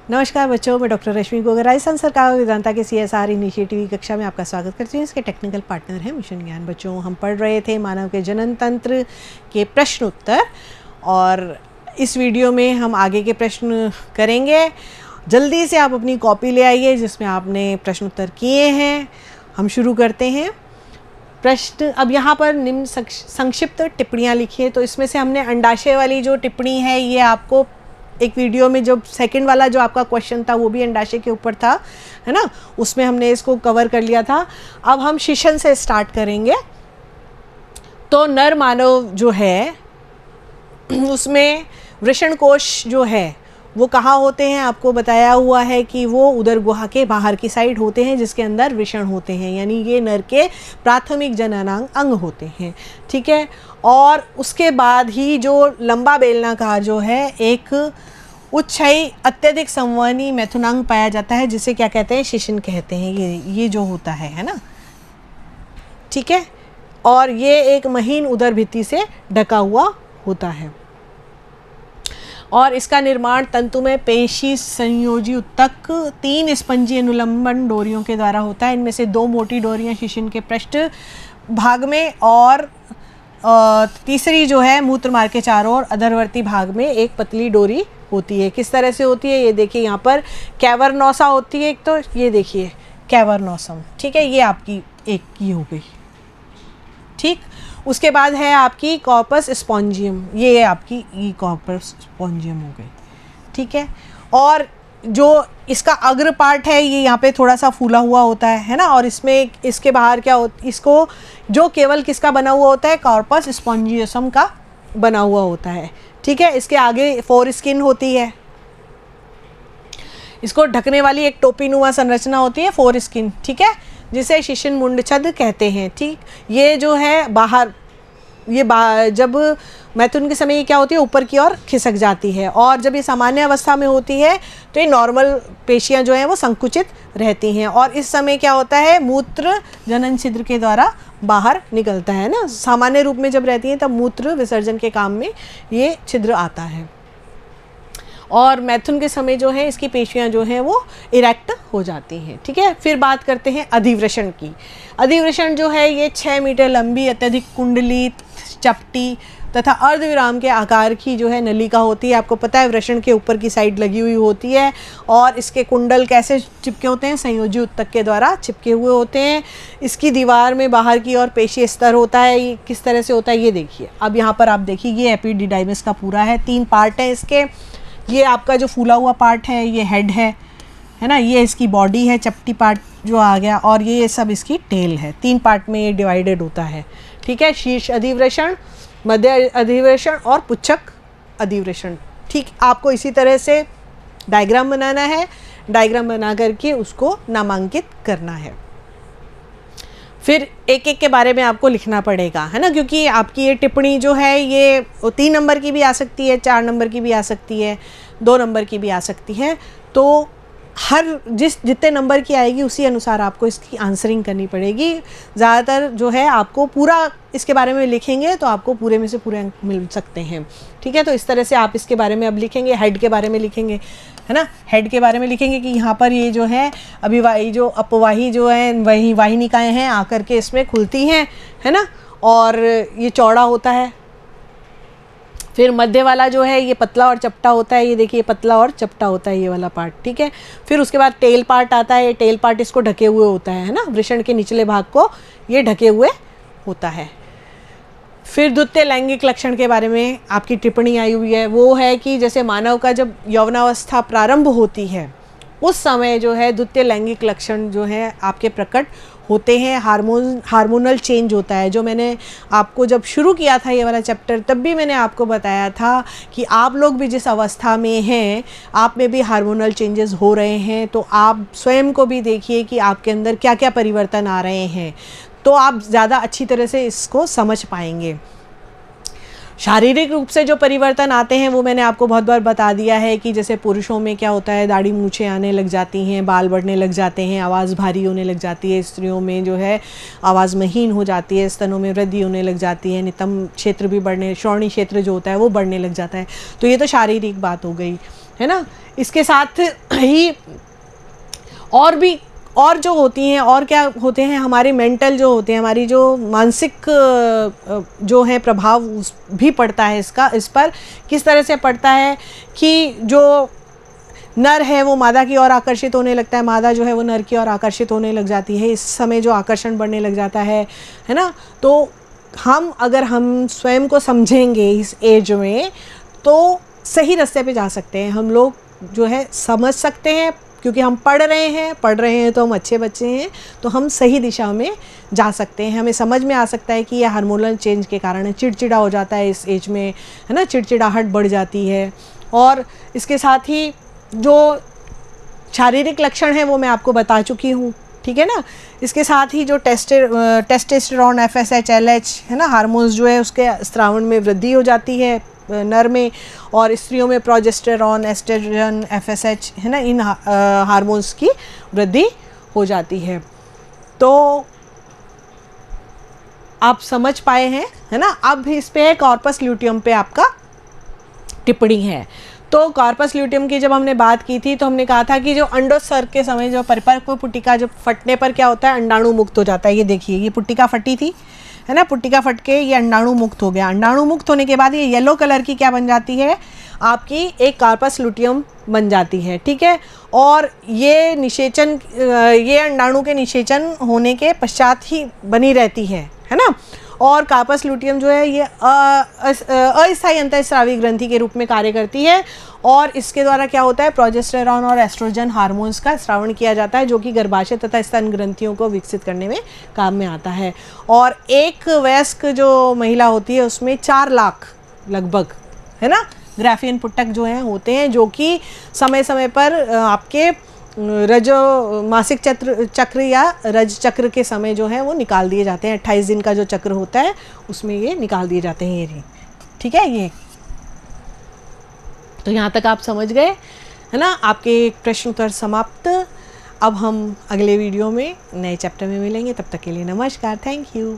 नमस्कार बच्चों, मैं डॉक्टर रश्मि गोगर राजस्थान सरकार वेदांता के CSR इनिशिएटिव की कक्षा में आपका स्वागत करती हूँ। इसके टेक्निकल पार्टनर हैं मिशन ज्ञान। बच्चों, हम पढ़ रहे थे मानव के जनन तंत्र के प्रश्न उत्तर, और इस वीडियो में हम आगे के प्रश्न करेंगे। जल्दी से आप अपनी कॉपी ले आइए जिसमें आपने प्रश्न उत्तर किए हैं। हम शुरू करते हैं। प्रश्न अब यहाँ पर निम्न संक्षिप्त टिप्पणियाँ लिखी है। तो इसमें से हमने अंडाशय वाली जो टिप्पणी है, ये आपको एक वीडियो में जो सेकंड वाला जो आपका क्वेश्चन था वो भी अंडाशय के ऊपर था, है ना, उसमें हमने इसको कवर कर लिया था। अब हम शिशन से स्टार्ट करेंगे। तो नर मानव जो है उसमें वृषण कोश जो है वो कहाँ होते हैं, आपको बताया हुआ है कि वो उदर गुहा के बाहर की साइड होते हैं, जिसके अंदर वृषण होते हैं, यानी ये नर के प्राथमिक जननांग अंग होते हैं। ठीक है। और उसके बाद ही जो लंबा बेलनाकार जो है एक उच्छई अत्यधिक संवहनी मैथुनांग पाया जाता है, जिसे क्या कहते हैं, शिशन कहते हैं। ये जो होता है ना, ठीक है। और ये एक महीन उदर भित्ति से ढका हुआ होता है, और इसका निर्माण तंतु में पेशी संयोजी उत्तक 3 स्पंजी अनुलंबन डोरियों के द्वारा होता है। इनमें से 2 मोटी डोरियां शिशन के पृष्ठ भाग में, और तीसरी जो है मूत्र मार्ग के चारों ओर अधरवर्ती भाग में एक पतली डोरी होती है। किस तरह से होती है, ये देखिए, यहाँ पर कैवर्नोसा होती है एक, तो ये देखिए कैवर्नोसम। ठीक है, ये आपकी एक की हो गई। ठीक। उसके बाद है आपकी कॉर्पस स्पॉन्जियम, ये आपकी कॉर्पस स्पॉन्जियम हो गई। ठीक है। और जो इसका अग्र पार्ट है ये यहाँ पे थोड़ा सा फूला हुआ होता है ना, और इसमें इसके बाहर क्या होता, इसको जो केवल किसका बना हुआ होता है, कॉर्पस स्पॉन्जियसम का बना हुआ होता है। ठीक है। इसके आगे फोर स्किन होती है, इसको ढकने वाली एक टोपीनुमा संरचना होती है, फोर स्किन। ठीक है, जिसे शिशन मुंडछद कहते हैं। ठीक। ये जो है बाहर, ये जब मैथुन के समय ये क्या होती है, ऊपर की ओर खिसक जाती है, और जब ये सामान्य अवस्था में होती है तो ये नॉर्मल पेशियां जो हैं वो संकुचित रहती हैं, और इस समय क्या होता है, मूत्र जनन छिद्र के द्वारा बाहर निकलता है ना। सामान्य रूप में जब रहती हैं तब मूत्र विसर्जन के काम में ये छिद्र आता है, और मैथुन के समय जो है इसकी पेशियां जो हैं वो इरेक्ट हो जाती हैं। ठीक है। फिर बात करते हैं अधिवृषण की। अधिवृषण जो है ये 6 मीटर लंबी, अत्यधिक कुंडलित, चपटी तथा अर्धविराम के आकार की जो है नलिका होती है। आपको पता है वृषण के ऊपर की साइड लगी हुई होती है, और इसके कुंडल कैसे चिपके होते हैं, संयोजी उत्तक के द्वारा चिपके हुए होते हैं। इसकी दीवार में बाहर की ओर पेशी स्तर होता है। ये किस तरह से होता है, ये देखिए। अब यहाँ पर आप देखिए, ये एपिडिडाइमिस का पूरा है, 3 पार्ट हैं इसके। ये आपका जो फूला हुआ पार्ट है ये हेड है ना, ये इसकी बॉडी है, चपटी पार्ट जो आ गया, और ये सब इसकी टेल है। 3 पार्ट में ये डिवाइडेड होता है। ठीक है। शीर्ष अधिवृषण, मध्य अधिवृषण और पुच्छक अधिवृषण। ठीक। आपको इसी तरह से डायग्राम बनाना है, डायग्राम बना करके उसको नामांकित करना है। फिर एक एक के बारे में आपको लिखना पड़ेगा, है ना, क्योंकि आपकी ये टिप्पणी जो है ये 3 नंबर की भी आ सकती है, 4 नंबर की भी आ सकती है, 2 नंबर की भी आ सकती है। तो हर जितने नंबर की आएगी उसी अनुसार आपको इसकी आंसरिंग करनी पड़ेगी। ज़्यादातर जो है आपको पूरा इसके बारे में लिखेंगे तो आपको पूरे में से पूरे अंक मिल सकते हैं। ठीक है। तो इस तरह से आप इसके बारे में अब लिखेंगे, हेड के बारे में लिखेंगे, है ना, हेड के बारे में लिखेंगे कि यहाँ पर ये जो है अभिवाही जो अपवाही जो है वही वाहिनिकाएँ हैं आकर के इसमें खुलती हैं, है ना, और ये चौड़ा होता है। फिर मध्य वाला जो है ये पतला और चपटा होता है, ये देखिए पतला और चपटा होता है ये वाला पार्ट। ठीक है। फिर उसके बाद टेल पार्ट आता है, ये टेल पार्ट इसको ढके हुए होता है ना, वृषण के निचले भाग को ये ढके हुए होता है। फिर द्वितीय लैंगिक लक्षण के बारे में आपकी टिप्पणी आई हुई है, वो है कि जैसे मानव का जब यौवनावस्था प्रारंभ होती है उस समय जो है द्वितीय लैंगिक लक्षण जो है आपके प्रकट होते हैं। हार्मोनल चेंज होता है। जो मैंने आपको जब शुरू किया था ये वाला चैप्टर, तब भी मैंने आपको बताया था कि आप लोग भी जिस अवस्था में हैं आप में भी हार्मोनल चेंजेस हो रहे हैं, तो आप स्वयं को भी देखिए कि आपके अंदर क्या क्या परिवर्तन आ रहे हैं, तो आप ज़्यादा अच्छी तरह से इसको समझ पाएंगे। शारीरिक रूप से जो परिवर्तन आते हैं वो मैंने आपको बहुत बार बता दिया है कि जैसे पुरुषों में क्या होता है, दाढ़ी मूछें आने लग जाती हैं, बाल बढ़ने लग जाते हैं, आवाज़ भारी होने लग जाती है। स्त्रियों में जो है आवाज़ महीन हो जाती है, स्तनों में वृद्धि होने लग जाती है, नितंब क्षेत्र भी बढ़ने, श्रोणी क्षेत्र जो होता है वो बढ़ने लग जाता है। तो ये तो शारीरिक बात हो गई। है ना। इसके साथ ही और भी और जो होती हैं, और क्या होते हैं, हमारे मेंटल जो होते हैं, हमारी जो मानसिक जो है प्रभाव भी पड़ता है इसका, इस पर किस तरह से पड़ता है कि जो नर है वो मादा की ओर आकर्षित होने लगता है, मादा जो है वो नर की ओर आकर्षित होने लग जाती है, इस समय जो आकर्षण बढ़ने लग जाता है ना। तो अगर हम स्वयं को समझेंगे इस एज में तो सही रास्ते पे जा सकते हैं, हम लोग जो है समझ सकते हैं, क्योंकि हम पढ़ रहे हैं तो हम अच्छे बच्चे हैं, तो हम सही दिशा में जा सकते हैं। हमें समझ में आ सकता है कि यह हार्मोनल चेंज के कारण चिड़चिड़ा हो जाता है इस एज में, है ना, चिड़चिड़ाहट बढ़ जाती है। और इसके साथ ही जो शारीरिक लक्षण है वो मैं आपको बता चुकी हूँ, ठीक है ना। इसके साथ ही जो टेस्टोस्टेरोन, FSH, LH है ना, हार्मोन्स जो है उसके स्रावन में वृद्धि हो जाती है नर में, और स्त्रियों में प्रोजेस्टेरॉन, एस्ट्रोजन, FSH है ना, इन हार्मोन्स की वृद्धि हो जाती है। तो आप समझ पाए हैं, है ना। अब इस पे कॉर्पस ल्यूटियम पे आपका टिप्पणी है। तो कॉर्पस ल्यूटियम की जब हमने बात की थी तो हमने कहा था कि जो अंडोत्सर्ग के समय जो परिपक्व पुट्टिका जब फटने पर क्या होता है, अंडाणु मुक्त हो जाता है। ये देखिए, ये पुट्टिका फटी थी, है ना, पुट्टिका फट के ये अंडाणु मुक्त हो गया। अंडाणु मुक्त होने के बाद ये येलो कलर की क्या बन जाती है, आपकी एक कार्पस ल्यूटियम बन जाती है, ठीक है। और ये निषेचन, ये अंडाणु के निषेचन होने के पश्चात ही बनी रहती है ना। और कार्पस ल्यूटियम जो है ये अस्थायी अंतःस्रावी ग्रंथि के रूप में कार्य करती है, और इसके द्वारा क्या होता है, प्रोजेस्टेरॉन और एस्ट्रोजन हार्मोन्स का स्रावण किया जाता है, जो कि गर्भाशय तथा स्तन ग्रंथियों को विकसित करने में काम में आता है। और एक वयस्क जो महिला होती है उसमें 4 लाख लगभग, है ना, ग्राफियन पुटक जो हैं होते हैं, जो कि समय समय पर आपके मासिक चक्र या रज चक्र के समय जो है वो निकाल दिए जाते हैं। 28 दिन का जो चक्र होता है उसमें ये निकाल दिए जाते हैं, ये, ठीक है। ये तो यहाँ तक आप समझ गए, है ना, आपके प्रश्न उत्तर समाप्त। अब हम अगले वीडियो में नए चैप्टर में मिलेंगे, तब तक के लिए नमस्कार, थैंक यू।